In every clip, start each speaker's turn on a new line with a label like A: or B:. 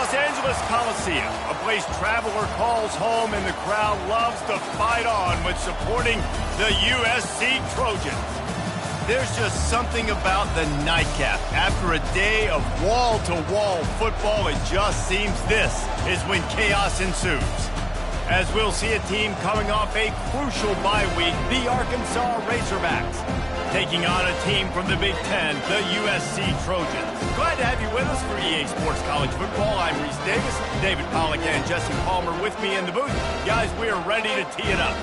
A: Los Angeles Coliseum, a place traveler calls home and the crowd loves to fight on when supporting the USC Trojans. There's just something about the nightcap. After a day of wall-to-wall football, it just seems this is when chaos ensues. As we'll see a team coming off a crucial bye week, the Arkansas Razorbacks, taking on a team from the Big Ten, the USC Trojans. Glad to have you with us for EA Sports College Football. I'm Reese Davis, David Pollack and Jesse Palmer with me in the booth. Guys, we are ready to tee it up.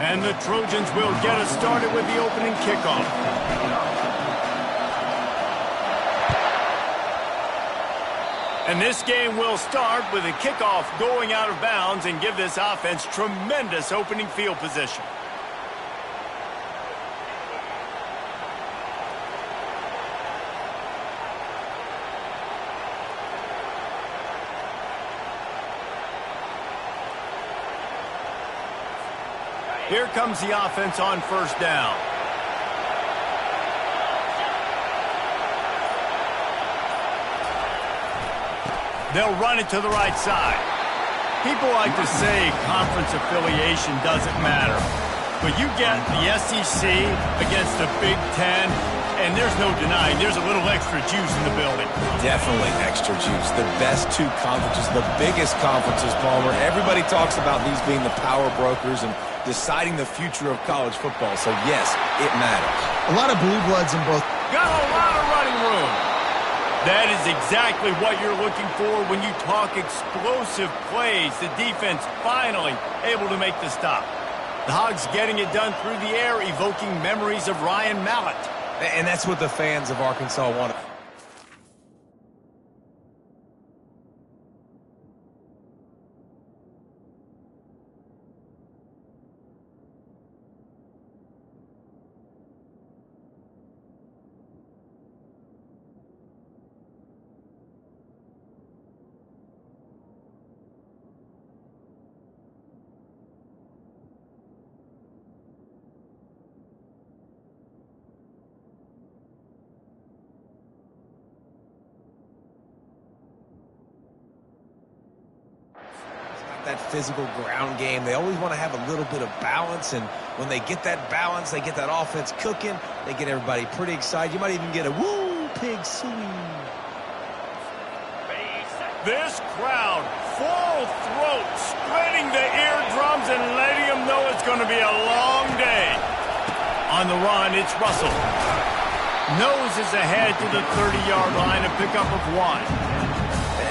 A: And the Trojans will get us started with the opening kickoff. And this game will start with a kickoff going out of bounds and give this offense tremendous opening field position. Here comes the offense on first down. They'll run it to the right side. People like to say conference affiliation doesn't matter. But you get the SEC against the Big Ten, and there's no denying there's a little extra juice in the building.
B: Definitely extra juice. The best two conferences, the biggest conferences, Palmer. Everybody talks about these being the power brokers and deciding the future of college football. So, yes, it matters.
C: A lot of blue bloods in both.
A: Got a lot of running room. That is exactly what you're looking for when you talk explosive plays. The defense finally able to make the stop. The Hogs getting it done through the air, evoking memories of Ryan Mallett.
B: And that's what the fans of Arkansas want. That physical ground game. They always want to have a little bit of balance, and when they get that balance, they get that offense cooking, they get everybody pretty excited. You might even get a woo pig swing.
A: This crowd, full throat, spreading the eardrums and letting them know it's going to be a long day. On the run, it's Russell. Noses ahead to the 30-yard line, a pickup of 1.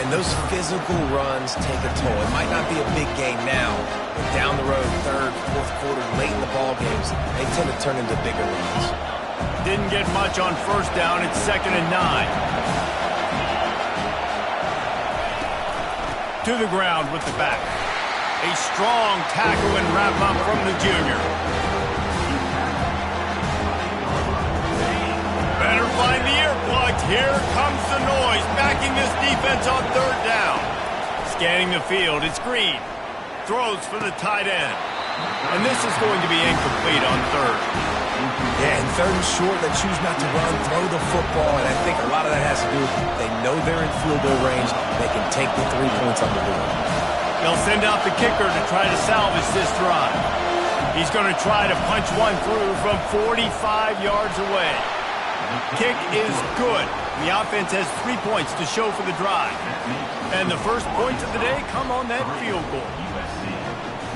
B: And those physical runs take a toll. It might not be a big game now, but down the road, third, fourth quarter, late in the ball games, they tend to turn into bigger runs.
A: Didn't get much on first down. It's 2nd and 9. To the ground with the back. A strong tackle and wrap up from the junior. Better find the earplugs. Here comes the noise, backing this defense on 3rd down. Scanning the field, it's Green. Throws for the tight end. And this is going to be incomplete on 3rd.
B: Yeah, and 3rd and short, they choose not to run, throw the football, and I think a lot of that has to do with they know they're in field goal range. They can take the 3 points on the board.
A: They'll send out the kicker to try to salvage this drive. He's going to try to punch one through from 45 yards away. Kick is good. The offense has 3 points to show for the drive. And the first points of the day come on that field goal.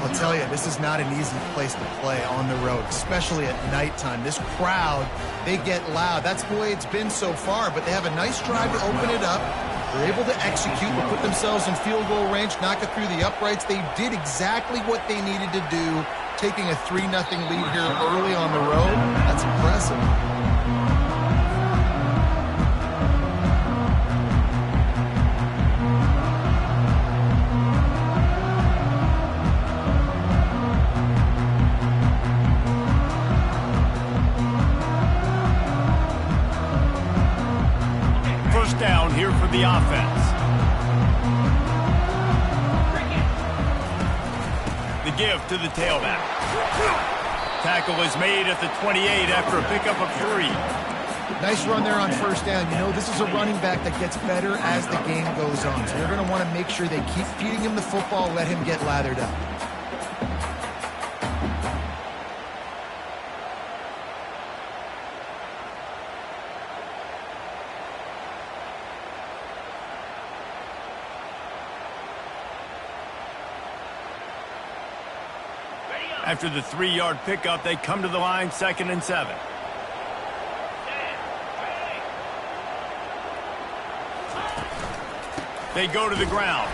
C: I'll tell you, this is not an easy place to play on the road, especially at nighttime. This crowd, they get loud. That's the way it's been so far, but they have a nice drive to open it up. They're able to execute and put themselves in field goal range, knock it through the uprights. They did exactly what they needed to do, taking a 3-0 lead here early on the road. That's impressive.
A: here for the offense. The give to the tailback. Tackle is made at the 28 after a pickup of 3.
C: Nice run there on first down. You know, this is a running back that gets better as the game goes on. So they're going to want to make sure they keep feeding him the football, let him get lathered up.
A: After the 3-yard pickup, they come to the line, 2nd and 7. They go to the ground.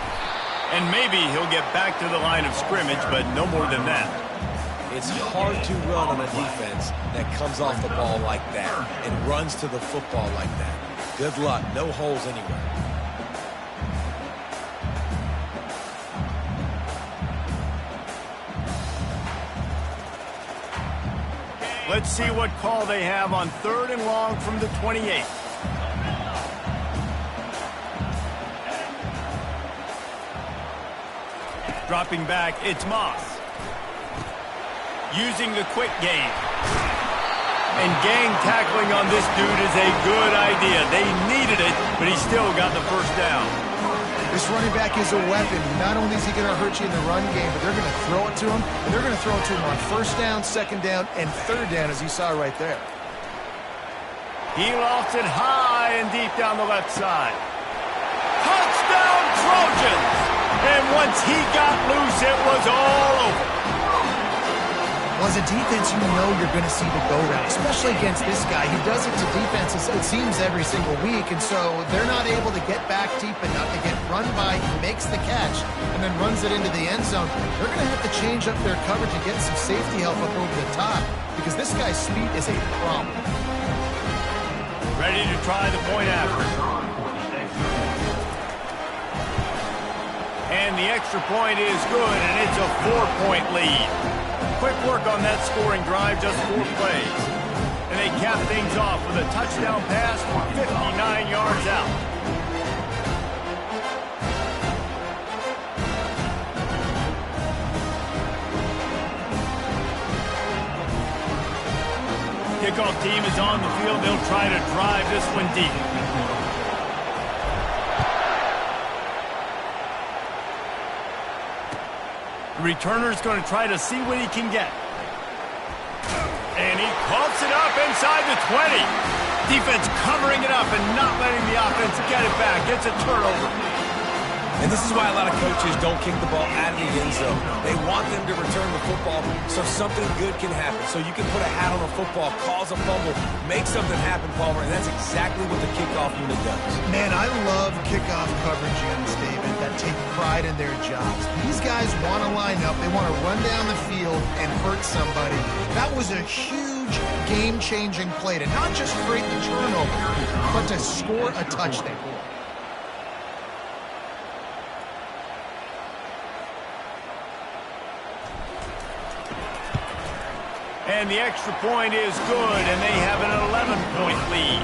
A: And maybe he'll get back to the line of scrimmage, but no more than that.
B: It's hard to run on a defense that comes off the ball like that and runs to the football like that. Good luck. No holes anywhere.
A: Let's see what call they have on 3rd and long from the 28. Dropping back, it's Moss. Using the quick game. And gang tackling on this dude is a good idea. They needed it, but he still got the first down.
C: This running back is a weapon. Not only is he going to hurt you in the run game, but they're going to throw it to him, and they're going to throw it to him on 1st down, 2nd down, and 3rd down, as you saw right there.
A: He lofts it high and deep down the left side. Touchdown, Trojans! And once he got loose, it was all over.
C: Well, as a defense, you know you're going to see the go-round, especially against this guy. He does it to defenses, it seems, every single week, and so they're not able to get back deep enough to get run by. He makes the catch and then runs it into the end zone. They're going to have to change up their coverage and get some safety help up over the top because this guy's speed is a problem.
A: Ready to try the point after. And the extra point is good, and it's a 4-point lead. Quick work on that scoring drive, just 4 plays. And they cap things off with a touchdown pass from 59 yards out. Kickoff team is on the field. They'll try to drive this one deep. The returner's going to try to see what he can get. And he coughs it up inside the 20. Defense covering it up and not letting the offense get it back. Gets a turnover.
B: And this is why a lot of coaches don't kick the ball out of the end zone. They want them to return the football so something good can happen. So you can put a hat on a football, cause a fumble, make something happen, Palmer, and that's exactly what the kickoff unit does.
C: Man, I love kickoff coverage units, David, that take pride in their jobs. These guys want to line up. They want to run down the field and hurt somebody. That was a huge game-changing play to not just create the turnover, but to score a touchdown.
A: And the extra point is good, and they have an 11-point lead.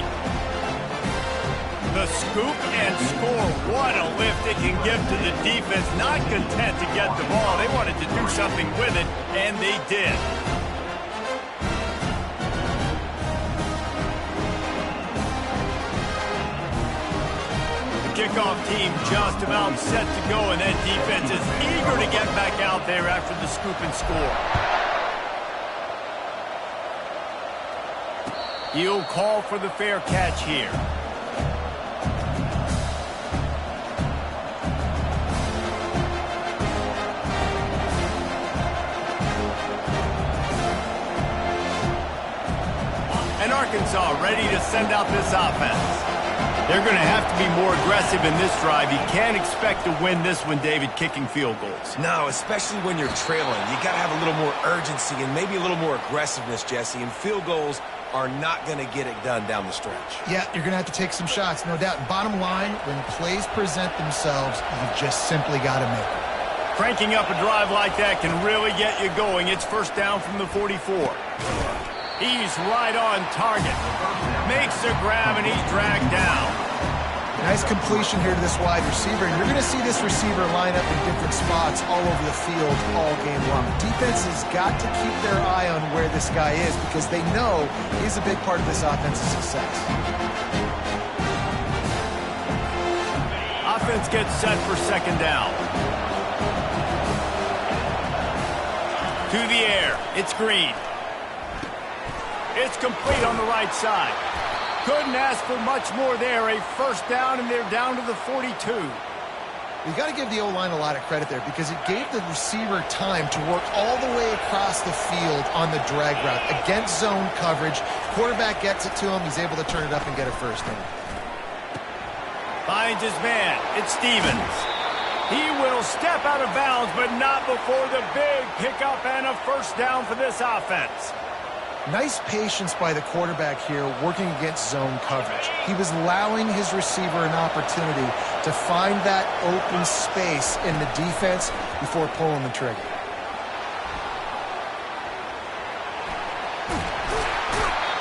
A: The scoop and score. What a lift it can give to the defense. Not content to get the ball. They wanted to do something with it, and they did. The kickoff team just about set to go, and that defense is eager to get back out there after the scoop and score. He'll call for the fair catch here. And Arkansas ready to send out this offense. They're going to have to be more aggressive in this drive. You can't expect to win this one, David, kicking field goals.
B: No, especially when you're trailing. You got to have a little more urgency and maybe a little more aggressiveness, Jesse, and field goals are not going to get it done down the stretch.
C: Yeah, you're going to have to take some shots, no doubt. Bottom line, when plays present themselves, you just simply got to make it.
A: Cranking up a drive like that can really get you going. It's 1st down from the 44. He's right on target. Makes the grab, and he's dragged down.
C: Nice completion here to this wide receiver, and you're going to see this receiver line up in different spots all over the field all game long. Defense has got to keep their eye on where this guy is because they know he's a big part of this offensive success.
A: Offense gets set for second down. To the air. It's Green. It's complete on the right side. Couldn't ask for much more there. A first down, and they're down to the 42.
C: You got to give the O-line a lot of credit there because it gave the receiver time to work all the way across the field on the drag route. Against zone coverage, quarterback gets it to him. He's able to turn it up and get a first down.
A: Finds his man. It's Stevens. He will step out of bounds, but not before the big pickup and a first down for this offense.
C: Nice patience by the quarterback here working against zone coverage. He was allowing his receiver an opportunity to find that open space in the defense before pulling the trigger.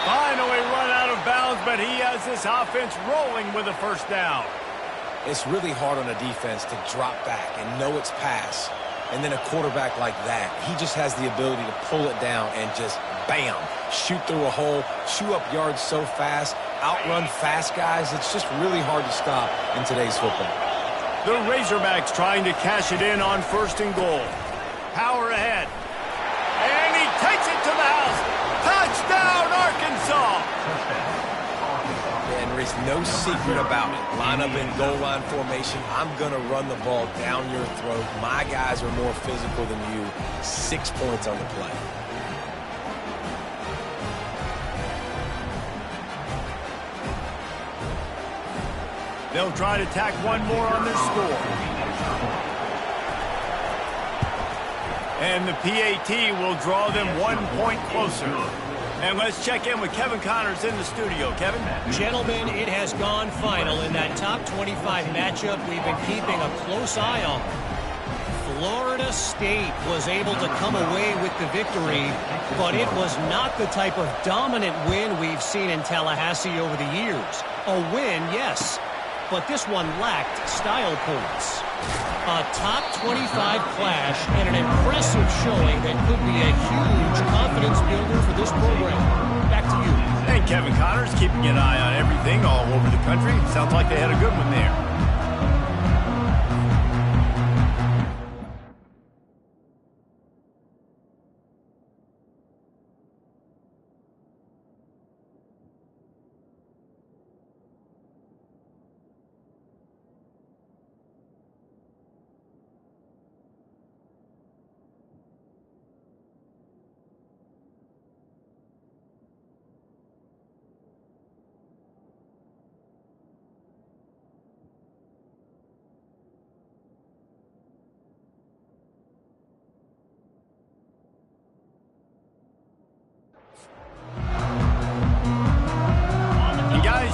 A: Finally run out of bounds, but he has this offense rolling with a first down.
B: It's really hard on a defense to drop back and know it's pass. And then a quarterback like that, he just has the ability to pull it down and just, bam, shoot through a hole, chew up yards so fast, outrun fast guys. It's just really hard to stop in today's football.
A: The Razorbacks trying to cash it in on first and goal. Power ahead. And he takes it to the house. Touchdown, Arkansas!
B: And there is no secret about it. Line up in goal line formation. I'm going to run the ball down your throat. My guys are more physical than you. 6 points on the play.
A: They'll try to tack one more on this score. And the PAT will draw them 1 point closer. And let's check in with Kevin Connors in the studio. Kevin?
D: Gentlemen, it has gone final in that top 25 matchup we've been keeping a close eye on. Florida State was able to come away with the victory, but it was not the type of dominant win we've seen in Tallahassee over the years. A win, yes, but this one lacked style points. A top 25 clash and an impressive showing that could be a huge confidence builder for this program. Back to you.
A: And Kevin Connors keeping an eye on everything all over the country. Sounds like they had a good one there.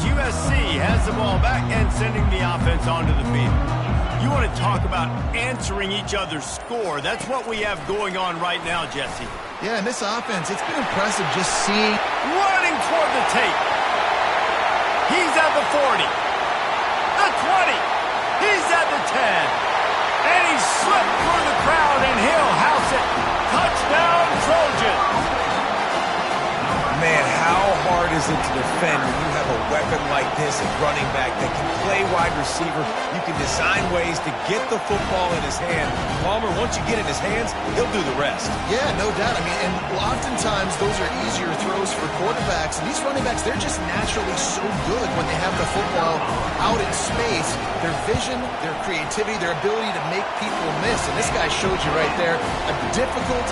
A: USC has the ball back and sending the offense onto the field. You want to talk about answering each other's score. That's what we have going on right now, Jesse.
C: Yeah, and this offense, it's been impressive just seeing.
A: Running toward the tape. He's at the 40. The 20. He's at the 10. And he slipped through the crowd, and he'll house it. Touchdown, Trojans.
B: Man, how hard is it to defend when you have a weapon like this at running back that can play wide receiver? You can design ways to get the football in his hand. Palmer, once you get it in his hands, he'll do the rest.
C: Yeah, no doubt. I mean, and oftentimes those are easier throws for quarterbacks. And these running backs, they're just naturally so good when they have the football out in space. Their vision, their creativity, their ability to make people miss. And this guy showed you right there a difficult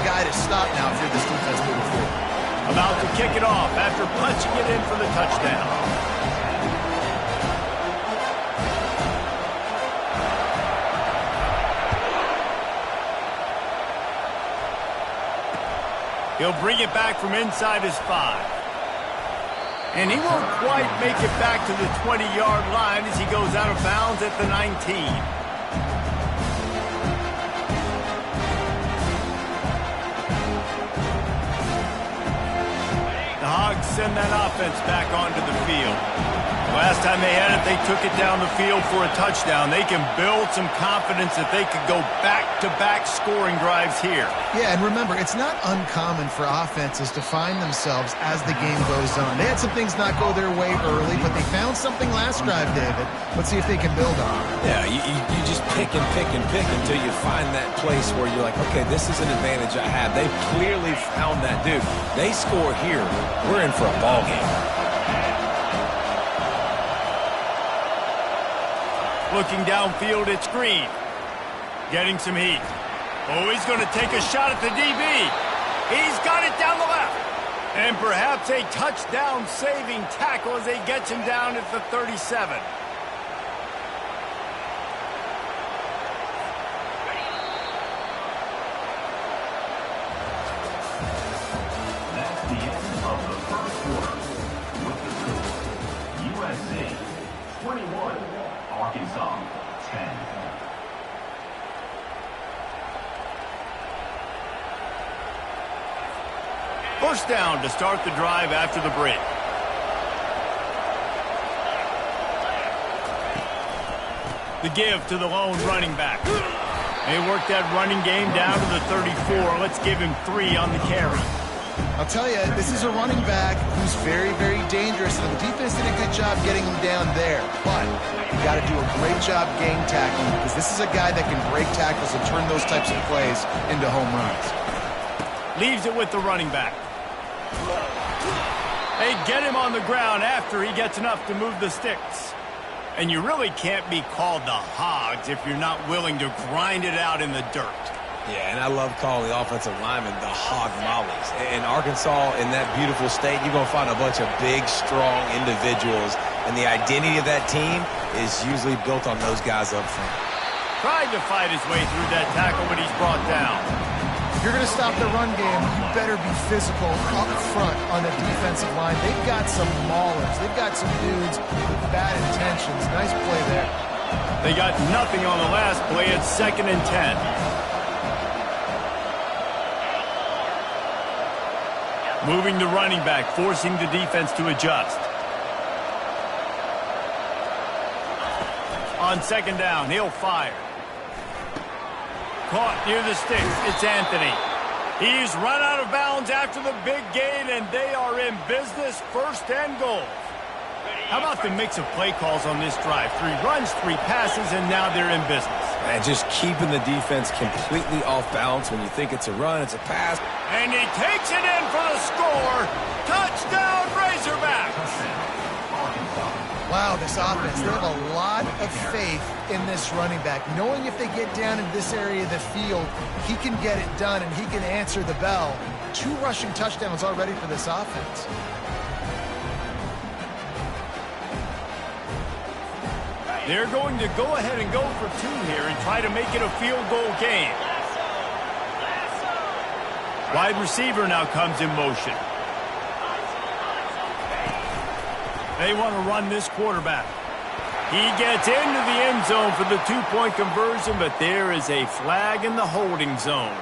C: guy to stop now if you're this defense moving forward.
A: About to kick it off after punching it in for the touchdown. He'll bring it back from inside his 5. And he won't quite make it back to the 20-yard line as he goes out of bounds at the 19. Hogs send that offense back onto the field. Last time they had it, they took it down the field for a touchdown. They can build some confidence that they could go back-to-back scoring drives here.
C: Yeah, and remember, it's not uncommon for offenses to find themselves as the game goes on. They had some things not go their way early, but they found something last drive, David. Let's see if they can build on it.
B: Yeah, you just pick and pick and pick until you find that place where you're like, okay, this is an advantage I have. They've clearly found that, dude. They score here, we're in for a ball game.
A: Looking downfield, it's Green. Getting some heat. Oh, he's going to take a shot at the DB. He's got it down the left. And perhaps a touchdown-saving tackle as he gets him down at the 37.
E: That's the end of the first quarter. With the score, USC 21, Arkansas 10.
A: First down to start the drive after the break. The give to the lone running back. They worked that running game down to the 34. Let's give him 3 on the carry.
C: I'll tell you, this is a running back who's very, very dangerous, and the defense did a good job getting him down there. But you got to do a great job game tackling, because this is a guy that can break tackles and turn those types of plays into home runs.
A: Leaves it with the running back. They get him on the ground after he gets enough to move the sticks. And you really can't be called the Hogs if you're not willing to grind it out in the dirt.
B: Yeah, and I love calling the offensive linemen the hog mollies. In Arkansas, in that beautiful state, you're going to find a bunch of big, strong individuals. And the identity of that team is usually built on those guys up front.
A: Tried to fight his way through that tackle, but he's brought down.
C: If you're going to stop the run game, you better be physical up front on the defensive line. They've got some maulers. They've got some dudes with bad intentions. Nice play there.
A: They got nothing on the last play. It's 2nd and 10. Moving the running back, forcing the defense to adjust. On 2nd down, he'll fire. Caught near the sticks. It's Anthony. He's run out of bounds after the big gain, and they are in business. 1st and goal. How about the mix of play calls on this drive? 3 runs, 3 passes, and now they're in business.
B: And just keeping the defense completely off balance. When you think it's a run, it's a pass.
A: And he takes it in for the score. Touchdown, Razorbacks.
C: Wow, this offense, they have a lot of faith in this running back. Knowing if they get down in this area of the field, he can get it done and he can answer the bell. 2 rushing touchdowns already for this offense.
A: They're going to go ahead and go for 2 here and try to make it a field goal game. Wide receiver now comes in motion. They want to run this quarterback. He gets into the end zone for the 2-point conversion, but there is a flag in the holding zone.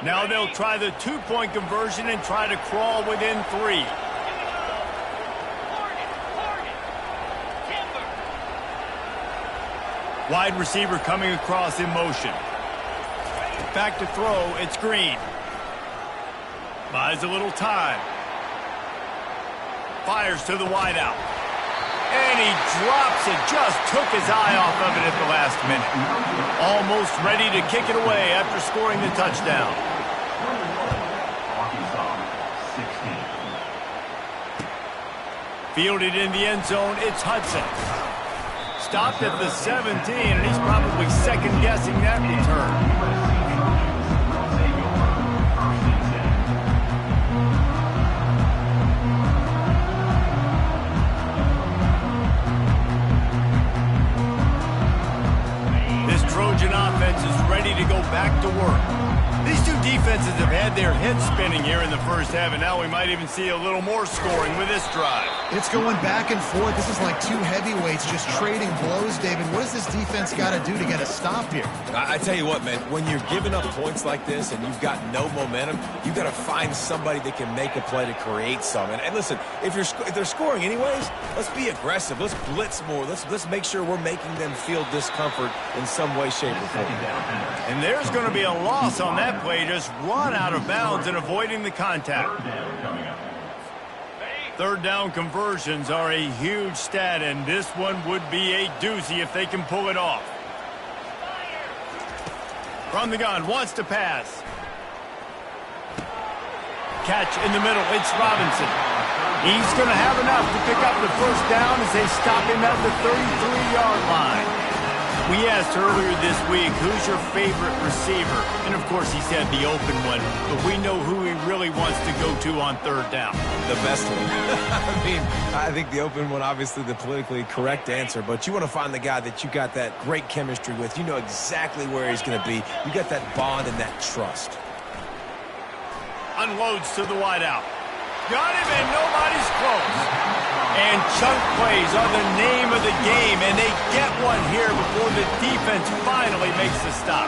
A: Now they'll try the 2-point conversion and try to crawl within 3. Wide receiver coming across in motion. Back to throw, it's Green. Buys a little time. Fires to the wideout. And he drops it, just took his eye off of it at the last minute. Almost ready to kick it away after scoring the touchdown. Fielded in the end zone, it's Hudson. Stopped at the 17, and he's probably second-guessing that return. Trojan offense is ready to go back to work. These two defenses have had their heads spinning here in the first half, and now we might even see a little more scoring with this drive.
C: It's going back and forth. This is like two heavyweights just trading blows, David. What does this defense got to do to get a stop here?
B: I tell you what, man, when you're giving up points like this and you've got no momentum, you've got to find somebody that can make a play to create some. And listen, if they're scoring anyways, let's be aggressive. Let's blitz more. Let's make sure we're making them feel discomfort in some way, shape, or form.
A: And there's going to be a loss on that play, just run out of bounds and avoiding the contact. Third down conversions are a huge stat, and this one would be a doozy if they can pull it off. From the gun, wants to pass. Catch in the middle, it's Robinson. He's going to have enough to pick up the first down as they stop him at the 33-yard line. We asked earlier this week, who's your favorite receiver? And, of course, he said the open one, but we know who he really wants to go to on third down.
B: The best one. I mean, I think the open one, obviously the politically correct answer, but you want to find the guy that you got that great chemistry with. You know exactly where he's going to be. You got that bond and that trust.
A: Unloads to the wideout. Got him, and nobody's close. And chunk plays are the name of the game, and they get one here before the defense finally makes the stop.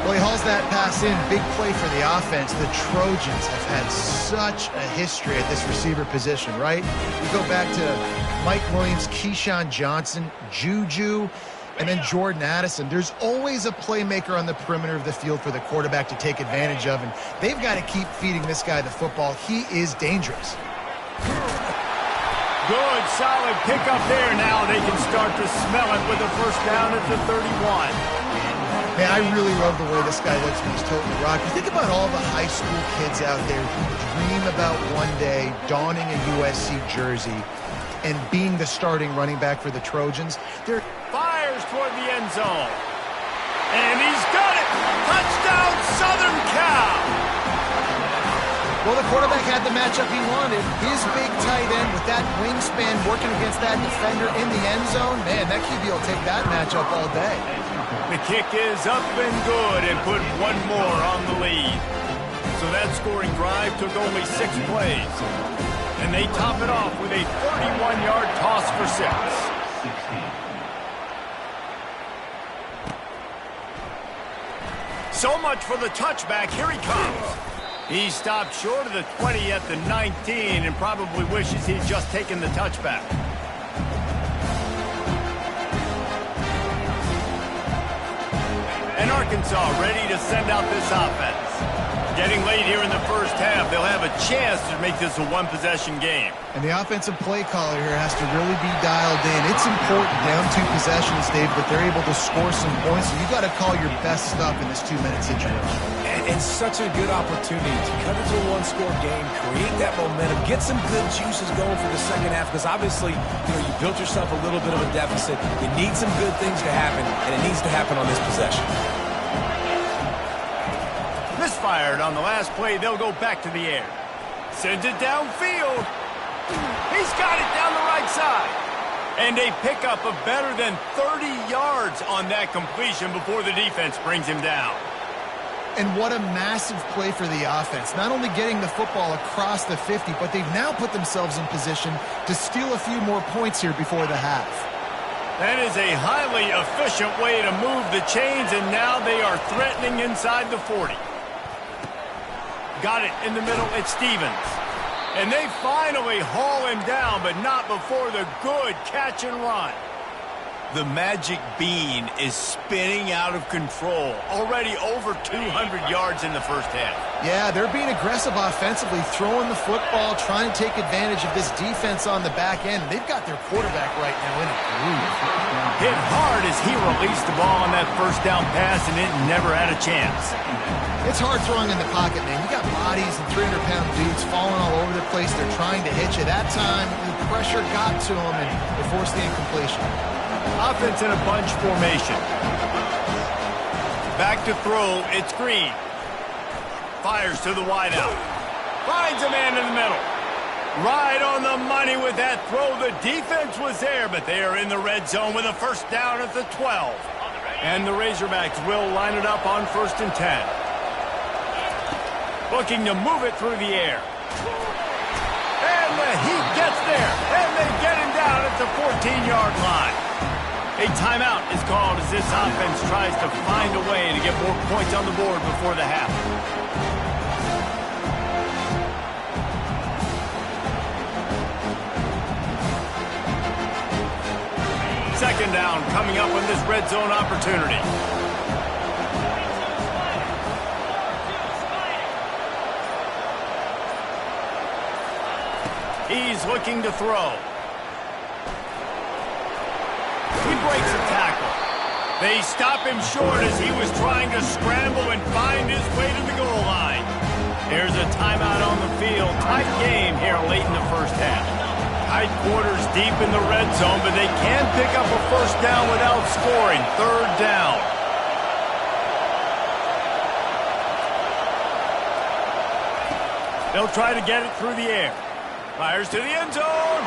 C: Well, he hauls that pass in. Big play for the offense. The Trojans have had such a history at this receiver position, right? You go back to Mike Williams, Keyshawn Johnson, Juju, and then Jordan Addison. There's always a playmaker on the perimeter of the field for the quarterback to take advantage of, and they've got to keep feeding this guy the football. He is dangerous.
A: Good, solid pickup there. Now they can start to smell it with a first down at the 31.
C: Man, I really love the way this guy looks when he's toting the rock. You think about all the high school kids out there who dream about one day donning a USC jersey and being the starting running back for the Trojans. They're
A: fires toward the end zone. And he's got it! Touchdown, Southern Cal!
C: Well, the quarterback had the matchup he wanted. His big tight end with that wingspan working against that defender in the end zone. Man, that QB will take that matchup all day.
A: The kick is up and good and put one more on the lead. So that scoring drive took only 6 plays. And they top it off with a 31-yard toss for 6. So much for the touchback. Here he comes. He stopped short of the 20 at the 19 and probably wishes he'd just taken the touchback. And Arkansas ready to send out this offense. Getting late here in the first half, they'll have a chance to make this a one-possession game.
C: And the offensive play caller here has to really be dialed in. It's important down 2 possessions, Dave, but they're able to score some points. So you got to call your best stuff in this 2-minute situation.
B: And such a good opportunity to cut into a one-score game, create that momentum, get some good juices going for the second half, because obviously, you built yourself a little bit of a deficit. You need some good things to happen, and it needs to happen on this possession.
A: Misfired on the last play. They'll go back to the air. Sends it downfield. He's got it down the right side. And a pickup of better than 30 yards on that completion before the defense brings him down.
C: And what a massive play for the offense. Not only getting the football across the 50, but they've now put themselves in position to steal a few more points here before the half.
A: That is a highly efficient way to move the chains, and now they are threatening inside the 40. Got it in the middle, it's Stevens. And they finally haul him down, but not before the good catch and run. The magic bean is spinning out of control. Already over 200 yards in the first half.
C: Yeah, they're being aggressive offensively, throwing the football, trying to take advantage of this defense on the back end. They've got their quarterback right now in a groove.
A: Hit hard as he released the ball on that first down pass, and it never had a chance.
C: It's hard throwing in the pocket, man. You got bodies and 300-pound dudes falling all over the place. They're trying to hit you. That time, the pressure got to them, and they forced the incompletion.
A: Offense in a bunch formation. Back to throw, it's Green. Fires to the wideout. Finds a man in the middle. Right on the money with that throw. The defense was there, but they are in the red zone with a first down at the 12. And the Razorbacks will line it up on 1st and 10. Looking to move it through the air. And the Heat gets there. And they get him down at the 14-yard line. A timeout is called as this offense tries to find a way to get more points on the board before the half. Second down coming up on this red zone opportunity. He's looking to throw. He breaks a tackle. They stop him short as he was trying to scramble and find his way to the goal line. There's a timeout on the field. Tight game here late in the first half. Tight quarters deep in the red zone, but they can pick up a first down without scoring. Third down. They'll try to get it through the air. Fires to the end zone.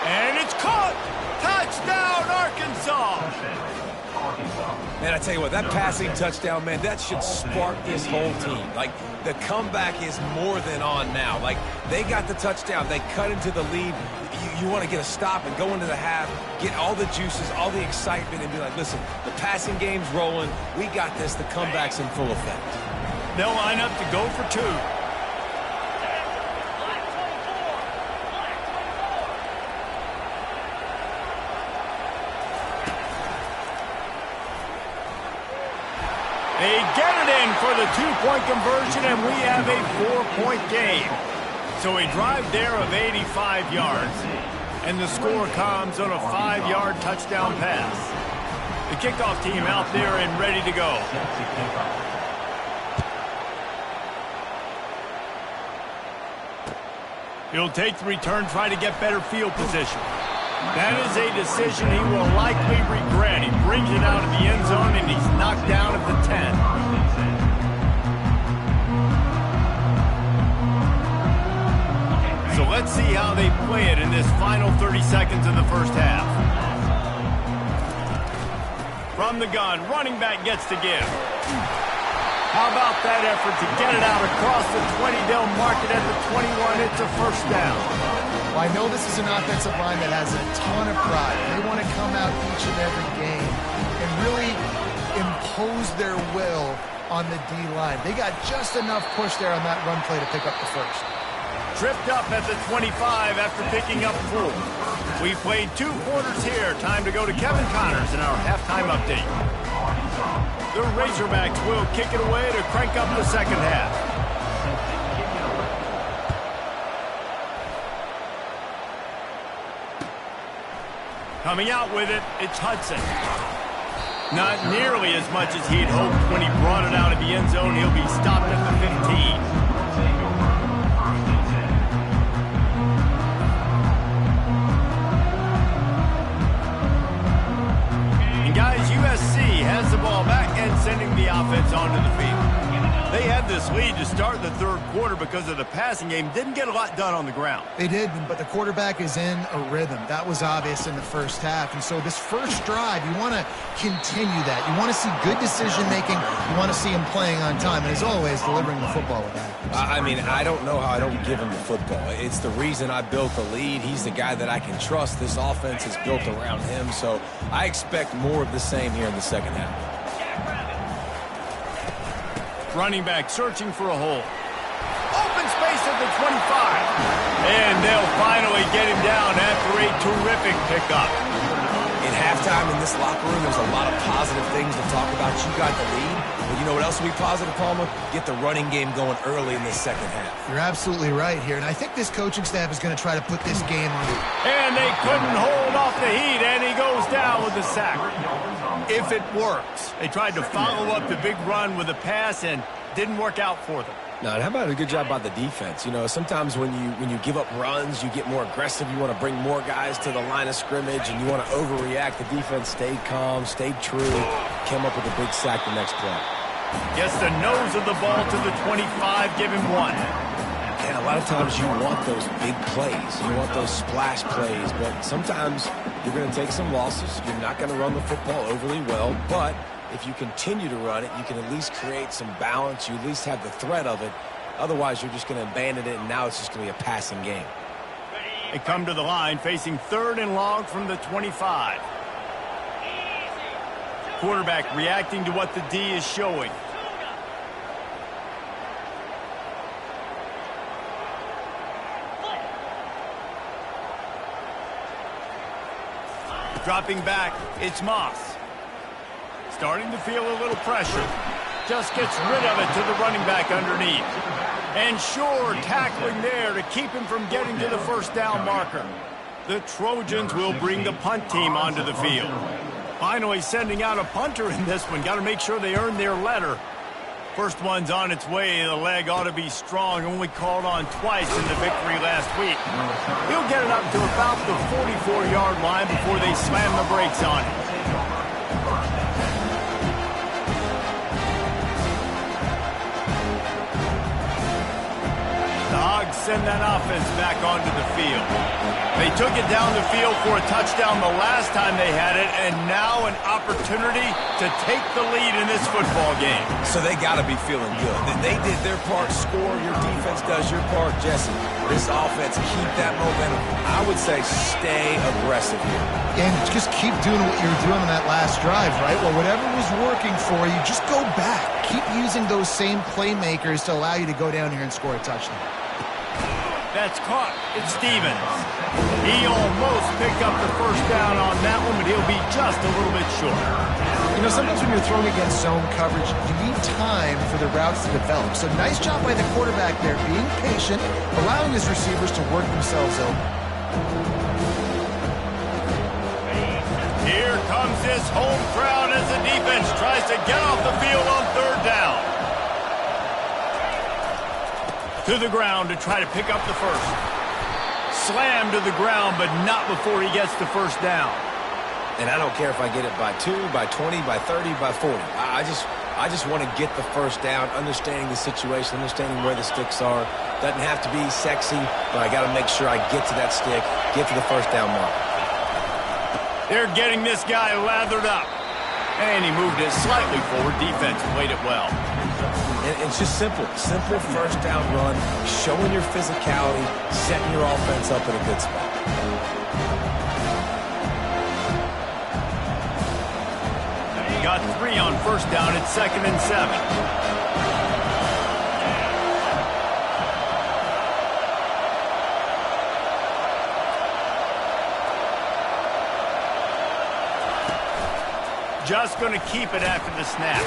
A: And it's caught. Touchdown, Arkansas.
B: Man, I tell you what, that passing touchdown, man, that should spark this whole team. Like, the comeback is more than on now. Like, they got the touchdown. They cut into the lead. You want to get a stop and go into the half, get all the juices, all the excitement, and be like, listen, the passing game's rolling. We got this. The comeback's in full effect.
A: They'll line up to go for two. They get it in for the two-point conversion, and we have a four-point game. So a drive there of 85 yards, and the score comes on a 5-yard touchdown pass. The kickoff team out there and ready to go. He'll take the return, try to get better field position. That is a decision he will likely regret. He brings it out of the end zone, and he's knocked down at the 10. So let's see how they play it in this final 30 seconds of the first half. From the gun, running back gets to give. How about that effort to get it out across the 20? They'll mark it at the 21. It's a first down.
C: Well, I know this is an offensive line that has a ton of pride. They want to come out each and every game and really impose their will on the D-line. They got just enough push there on that run play to pick up the first.
A: Tripped up at the 25 after picking up 4. We played 2 quarters here. Time to go to Kevin Connors in our halftime update. The Razorbacks will kick it away to crank up the second half. Coming out with it, it's Hudson. Not nearly as much as he'd hoped when he brought it out of the end zone. He'll be stopped at the 15. And guys, USC has the ball back and sending the offense onto the field. They had this lead to start the third quarter because of the passing game. Didn't get a lot done on the ground.
C: They did, but the quarterback is in a rhythm. That was obvious in the first half. And so this first drive, you want to continue that. You want to see good decision-making. You want to see him playing on time. And as always, delivering the football with accuracy.
B: I mean, I don't know how I don't give him the football. It's the reason I built the lead. He's the guy that I can trust. This offense is built around him. So I expect more of the same here in the second half.
A: Running back searching for a hole. Open space at the 25. And they'll finally get him down after a terrific pickup.
B: In halftime in this locker room, there's a lot of positive things to talk about. You got the lead. But you know what else will be positive, Palmer? Get the running game going early in this second half.
C: You're absolutely right here. And I think this coaching staff is going to try to put this game on.
A: And they couldn't hold off the heat, and he goes down with the sack. If it works. They tried to follow up the big run with a pass and didn't work out for them.
B: No, and how about a good job by the defense? You know, sometimes when you give up runs, you get more aggressive. You want to bring more guys to the line of scrimmage, and you want to overreact. The defense stayed calm, stayed true, came up with a big sack the next play.
A: Gets the nose of the ball to the 25, give him 1.
B: And a lot of times you want those big plays. You want those splash plays, but sometimes you're going to take some losses. You're not going to run the football overly well, but if you continue to run it, you can at least create some balance. You at least have the threat of it, Otherwise, you're just going to abandon it, and now it's just going to be a passing game.
A: They come to the line facing 3rd and long from the 25. Quarterback reacting to what the D is showing. Dropping back, it's Moss. Starting to feel a little pressure. Just gets rid of it to the running back underneath. And sure, tackling there to keep him from getting to the first down marker. The Trojans will bring the punt team onto the field. Finally sending out a punter in this one. Got to make sure they earn their letter. First one's on its way. The leg ought to be strong. Only called on twice in the victory last week. He'll get it up to about the 44-yard line before they slam the brakes on it. The Hogs send that offense back onto the field. They took it down the field for a touchdown the last time they had it, and now an opportunity to take the lead in this football game.
B: So they got to be feeling good. They did their part, score. Your defense does your part, Jesse. This offense, keep that momentum. I would say stay aggressive here.
C: And just keep doing what you were doing on that last drive, right? Well, whatever was working for you, just go back. Keep using those same playmakers to allow you to go down here and score a touchdown.
A: That's caught. It's Stevens. He almost picked up the first down on that one, but he'll be just a little bit short.
C: You know, sometimes when you're throwing against zone coverage, you need time for the routes to develop. So nice job by the quarterback there, being patient, allowing his receivers to work themselves open.
A: Here comes this home crowd as the defense tries to get off the field on 3rd down. To the ground to try to pick up the first. Slammed to the ground, but not before he gets the first down.
B: And I don't care if I get it by 2, by 20, by 30, by 40. I just want to get the first down, understanding the situation, understanding where the sticks are. Doesn't have to be sexy, but I got to make sure I get to that stick, get to the first down mark.
A: They're getting this guy lathered up. And he moved it slightly forward. Defense played it well.
B: And it's just simple first down run, showing your physicality, setting your offense up in a good spot.
A: Got 3 on first down. It's 2nd and 7. Just going to keep it after the snap.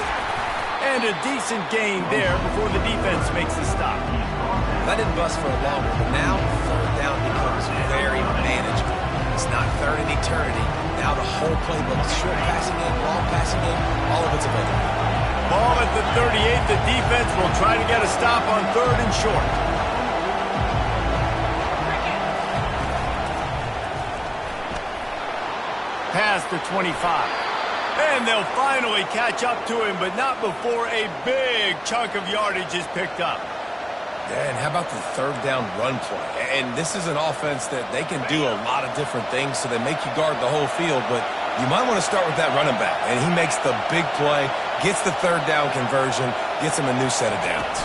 A: And a decent gain there before the defense makes the stop.
B: That didn't bust for a long one, but now 3rd down becomes very manageable. It's not 3rd and eternity. Now the whole playbook, short passing game, long passing game, all of it's available.
A: Ball at the 38. The defense will try to get a stop on 3rd and short. Past the 25. And they'll finally catch up to him, but not before a big chunk of yardage is picked up.
B: Yeah, and how about the 3rd down run play? And this is an offense that they can do a lot of different things, so they make you guard the whole field, but you might want to start with that running back. And he makes the big play, gets the 3rd down conversion, gets him a new set of downs.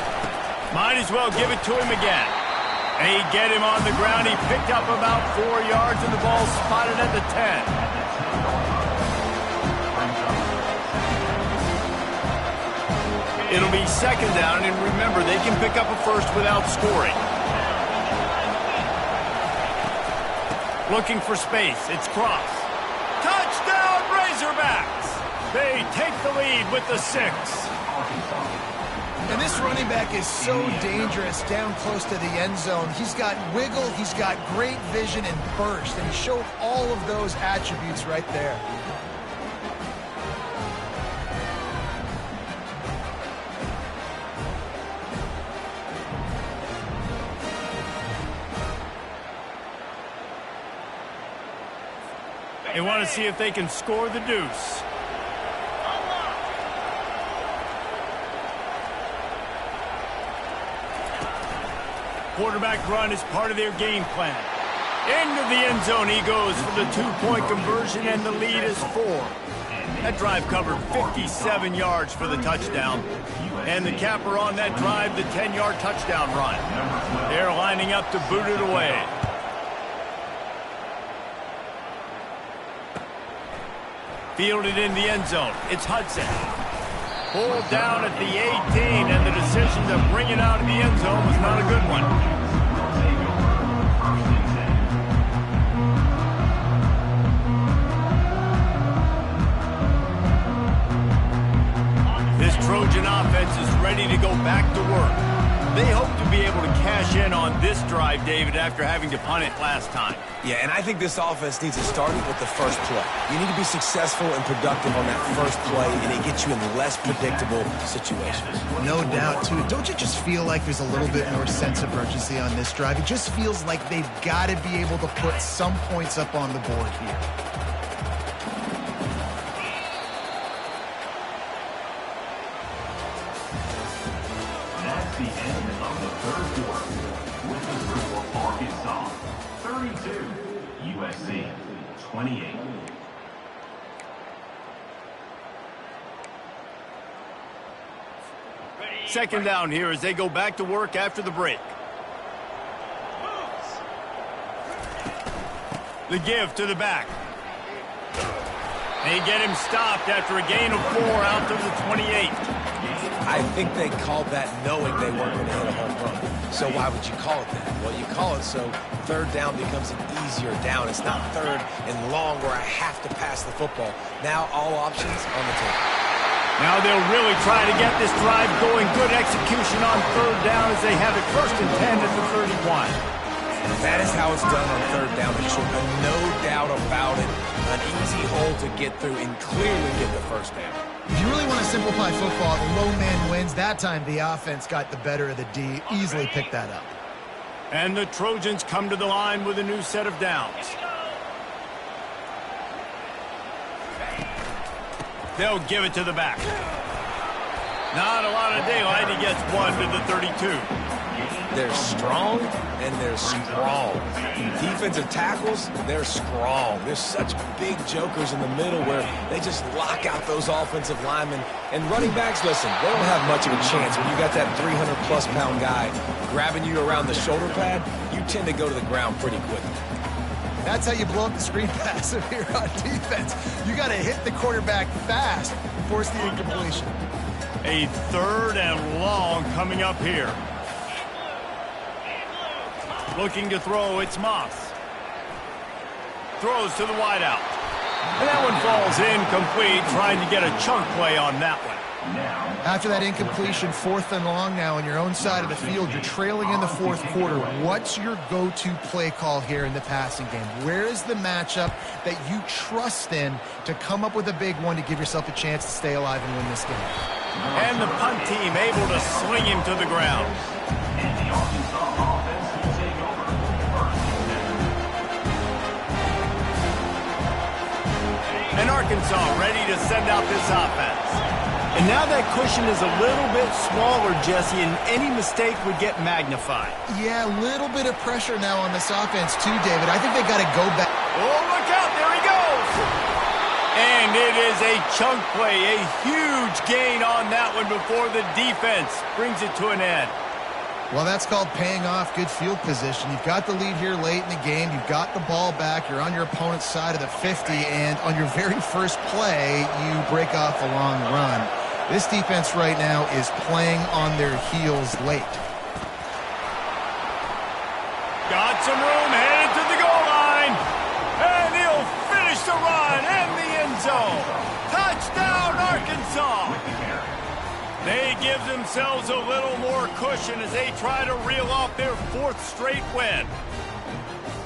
A: Might as well give it to him again. They get him on the ground. He picked up about 4 yards, and the ball spotted at the 10. It'll be 2nd down, and remember, they can pick up a first without scoring. Looking for space. It's Cross. Touchdown, Razorbacks! They take the lead with the 6.
C: And this running back is so dangerous down close to the end zone. He's got wiggle, he's got great vision and burst, and he showed all of those attributes right there.
A: They want to see if they can score the deuce. Quarterback run is part of their game plan. Into the end zone he goes for the 2-point conversion, and the lead is 4. That drive covered 57 yards for the touchdown. And the capper on that drive, the 10-yard touchdown run. They're lining up to boot it away. Fielded in the end zone. It's Hudson. Pulled down at the 18, and the decision to bring it out of the end zone was not a good one. This Trojan offense is ready to go back to work. They hope to be able to cash in on this drive, David, after having to punt it last time.
B: Yeah, and I think this offense needs to start it with the first play. You need to be successful and productive on that first play, and it gets you in less predictable situations.
C: No doubt, too. Don't you just feel like there's a little bit more sense of urgency on this drive? It just feels like they've got to be able to put some points up on the board here.
E: That's the end of the third quarter. With the score, Arkansas 32, USC 28.
A: Second down here as they go back to work after the break. The give to the back. They get him stopped after a gain of 4 out to the 28.
B: I think they called that knowing they weren't going to hit a home run. So why would you call it that? Well, you call it so third down becomes an easier down. It's not third and long where I have to pass the football. Now all options on the table.
A: Now they'll really try to get this drive going. Good execution on third down as they have it 1st and 10 at the 31.
B: That is how it's done on third down. There's no doubt about it. An easy hole to get through and clearly get the first down.
C: If you really want to simplify football, the low man wins. That time the offense got the better of the D. Easily picked that up.
A: And the Trojans come to the line with a new set of downs. They'll give it to the back. Not a lot of daylight. He gets 1 to the 32.
B: They're strong and they're strong. Defensive tackles, they're strong. There's such big jokers in the middle where they just lock out those offensive linemen. And running backs, listen, they don't have much of a chance. When you got that 300-plus pound guy grabbing you around the shoulder pad, you tend to go to the ground pretty quickly.
C: That's how you blow up the screen pass if you're on defense. You got to hit the quarterback fast and force the incompletion.
A: A 3rd and long coming up here. Looking to throw, it's Moss. Throws to the wideout. And that one falls incomplete, trying to get a chunk play on that one.
C: After that incompletion, 4th and long now on your own side of the field. You're trailing in the 4th quarter. What's your go-to play call here in the passing game? Where is the matchup that you trust in to come up with a big one to give yourself a chance to stay alive and win this game?
A: And the punt team able to sling him to the ground.
E: And the Arkansas offense will take over 1st and 10.
A: And Arkansas ready to send out this offense. And now that cushion is a little bit smaller, Jesse, and any mistake would get magnified.
C: Yeah, a little bit of pressure now on this offense too, David. I think they got to go back.
A: Oh, look out, there he goes! And it is a chunk play, a huge gain on that one before the defense brings it to an end.
C: Well, that's called paying off good field position. You've got the lead here late in the game. You've got the ball back. You're on your opponent's side of the 50, and on your very first play, you break off a long run. This defense right now is playing on their heels late.
A: Got some room, headed to the goal line, and he'll finish the run in the end zone. Touchdown, Arkansas! They give themselves a little more cushion as they try to reel off their 4th straight win.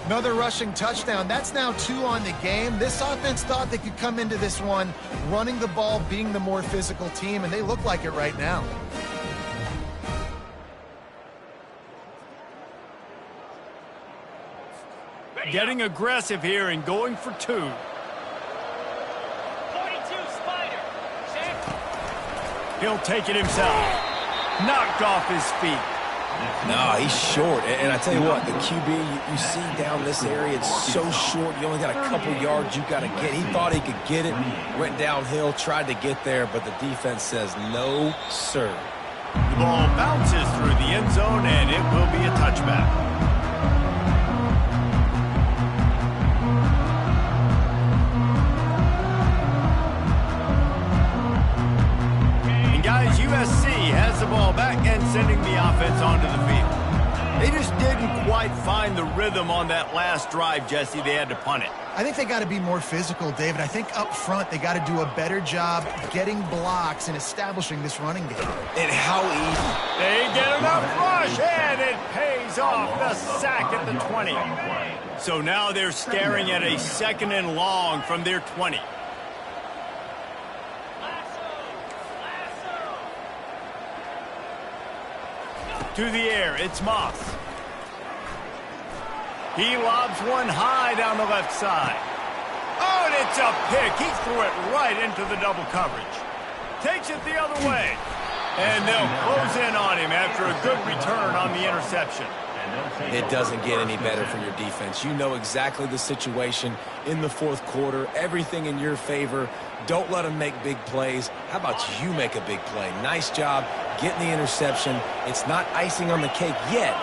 C: Another rushing touchdown. That's now 2 on the game. This offense thought they could come into this one running the ball, being the more physical team, and they look like it right now.
A: Getting aggressive here and going for 2.
F: 42 Spider. Check.
A: He'll take it himself. Knocked off his feet.
B: No, he's short. And I tell you what, the QB, you see down this area, it's so short. You only got a couple yards you got to get. He thought he could get it, went downhill, tried to get there, but the defense says no, sir.
A: The ball bounces through the end zone, and it will be a touchback. And guys, USC has the ball back and sending the offense onto the field. They just didn't quite find the rhythm on that last drive, Jesse. They had to punt it.
C: I think they got to be more physical, David. I think up front they got to do a better job getting blocks and establishing this running game.
B: And how easy.
A: They get enough rush, and it pays off. The sack at the 20. So now they're staring at a 2nd and long from their 20. To the air, it's Moss. He lobs one high down the left side. Oh, and it's a pick. He threw it right into the double coverage. Takes it the other way. And they'll close in on him after a good return on the interception.
B: It doesn't get any better for your defense. You know exactly the situation in the 4th quarter. Everything in your favor. Don't let them make big plays. How about you make a big play? Nice job getting the interception. It's not icing on the cake yet,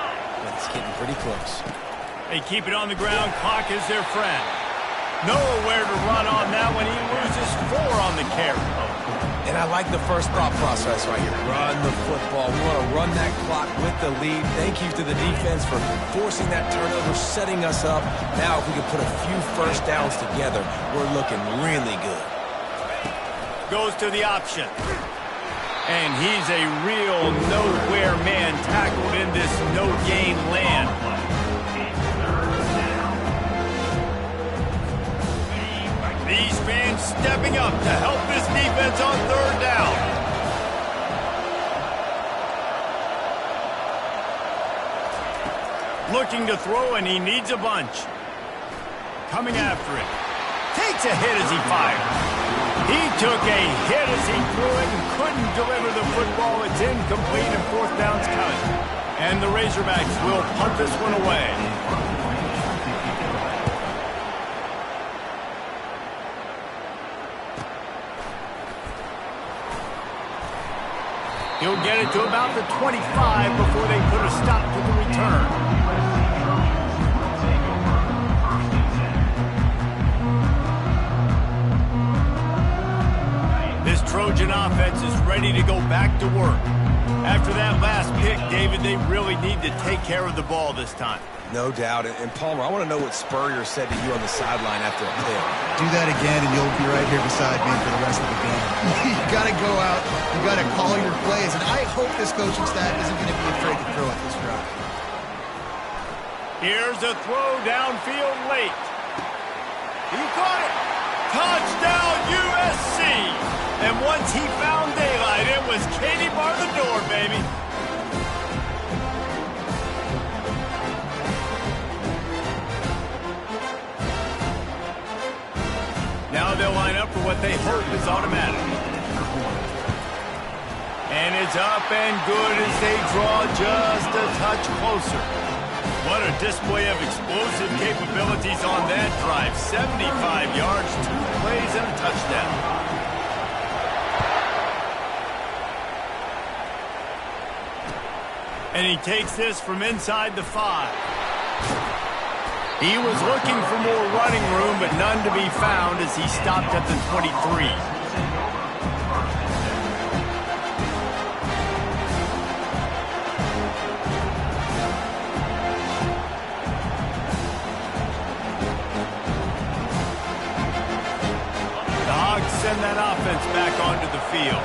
B: but it's getting pretty close.
A: They keep it on the ground. Clock is their friend. Nowhere to run on that one. He loses 4 on the carry.
B: And I like the first thought process right here. Run the football. We want to run that clock with the lead. Thank you to the defense for forcing that turnover, setting us up. Now if we can put a few first downs together, we're looking really good.
A: Goes to the option. And he's a real nowhere man tackled in this no-gain land. These fans stepping up to help this defense on 3rd down. Looking to throw, and he needs a bunch. Coming after it. Takes a hit as he fired. He took a hit as he threw it and couldn't deliver the football. It's incomplete and 4th down's coming. And the Razorbacks will punt this one away. He'll get it to about the 25 before they put a stop to the return. This Trojan offense is ready to go back to work. After that last pick, David, they really need to take care of the ball this time.
B: No doubt. And Palmer, I want to know what Spurrier said to you on the sideline after a pick.
C: Do that again, and you'll be right here beside me for the rest of the game. You got to go out. You got to call your plays. And I hope this coaching staff isn't going to be afraid to throw at this drive.
A: Here's a throw downfield late. He caught it. Touchdown, USC. And once he found daylight, it was Katie bar the door, baby. Now they'll line up for what they hope is automatic. And it's up and good as they draw just a touch closer. What a display of explosive capabilities on that drive. 75 yards, 2 plays, and a touchdown. And he takes this from inside the 5. He was looking for more running room, but none to be found as he stopped at the 23. The Hogs send that offense back onto the field.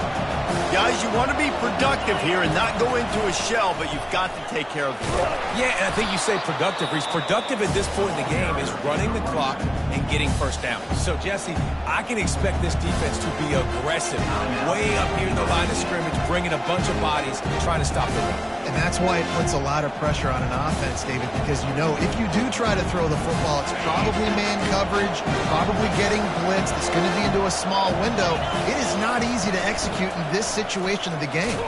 A: Guys, you want to be productive here and not go into a shell, but you've got to take care of the ball.
B: Yeah, and I think you say productive. He's productive at this point in the game is running the clock and getting first down. So, Jesse, I can expect this defense to be aggressive, way up near the line of scrimmage, bringing a bunch of bodies, trying to stop the run.
C: And that's why it puts a lot of pressure on an offense, David, because you know if you do try to throw the football, it's probably man coverage, probably getting blitzed. It's going to be into a small window. It is not easy to execute in this situation of the game.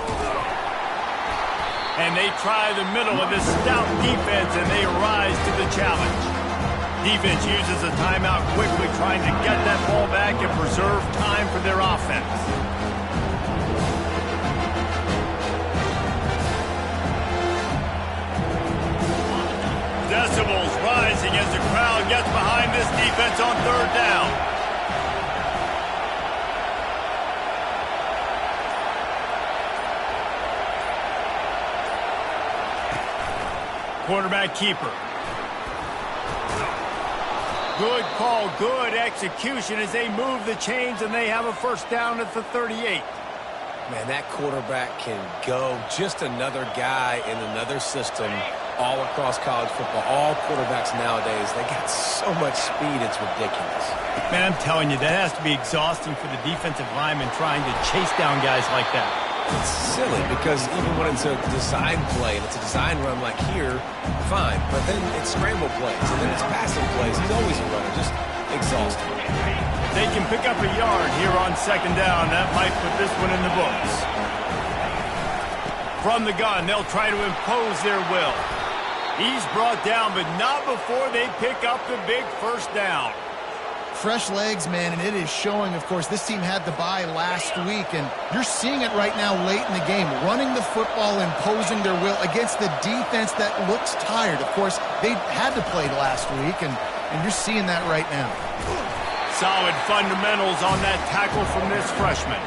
A: And they try the middle of this stout defense, and they rise to the challenge. Defense uses a timeout quickly, trying to get that ball back and preserve time for their offense. Decibels rising as the crowd gets behind this defense on third down. Quarterback keeper. Good call, good execution as they move the chains, and they have a first down at the 38.
B: Man, that quarterback can go. Just another guy in another system all across college football. All quarterbacks nowadays, they got so much speed, it's ridiculous.
A: Man, I'm telling you, that has to be exhausting for the defensive lineman trying to chase down guys like that.
B: It's silly because even when it's a design play and it's a design run like here, fine. But then it's scramble plays and then it's passing plays. He's always a runner, just exhausting.
A: They can pick up a yard here on second down. That might put this one in the books. From the gun, they'll try to impose their will. He's brought down, but not before they pick up the big first down.
C: Fresh legs, man, and it is showing, of course, this team had the bye last week, and you're seeing it right now late in the game, running the football, imposing their will against the defense that looks tired. Of course, they had to play last week, and you're seeing that right now.
A: Solid fundamentals on that tackle from this freshman.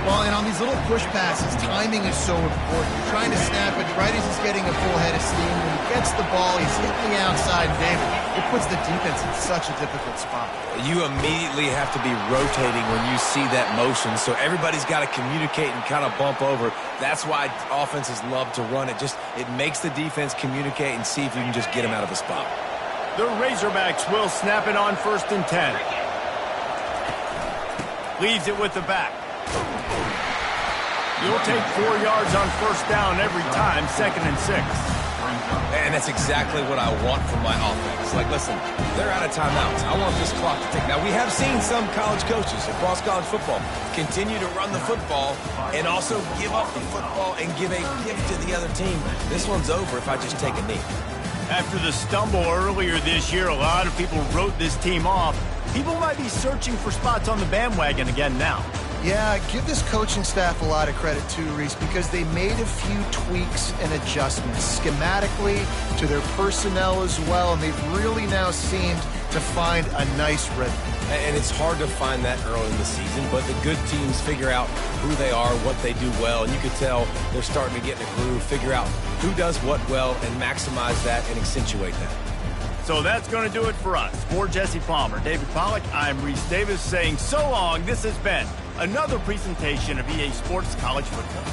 C: Well, and on these little push passes, timing is so important. You're trying to snap it right as he's getting a full head of steam. When he gets the ball, he's hitting the outside, David. It puts the defense in such a difficult spot.
B: You immediately have to be rotating when you see that motion, so everybody's got to communicate and kind of bump over. That's why offenses love to run it. It makes the defense communicate and see if you can just get them out of a spot.
A: The Razorbacks will snap it on 1st and 10. Leaves it with the back. You'll take 4 yards on first down every time, 2nd and 6.
B: And that's exactly what I want from my offense. Like, listen, they're out of timeouts. I want this clock to tick. Now, we have seen some college coaches across college football continue to run the football and also give up the football and give a gift to the other team. This one's over if I just take a knee.
A: After the stumble earlier this year, a lot of people wrote this team off. People might be searching for spots on the bandwagon again now.
C: Yeah, give this coaching staff a lot of credit too, Reese, because they made a few tweaks and adjustments schematically to their personnel as well, and they've really now seemed to find a nice rhythm.
B: And it's hard to find that early in the season, but the good teams figure out who they are, what they do well, and you can tell they're starting to get in a groove, figure out who does what well, and maximize that and accentuate that.
A: So that's going to do it for us. For Jesse Palmer, David Pollack, I'm Reese Davis saying so long. This has been another presentation of EA Sports College Football.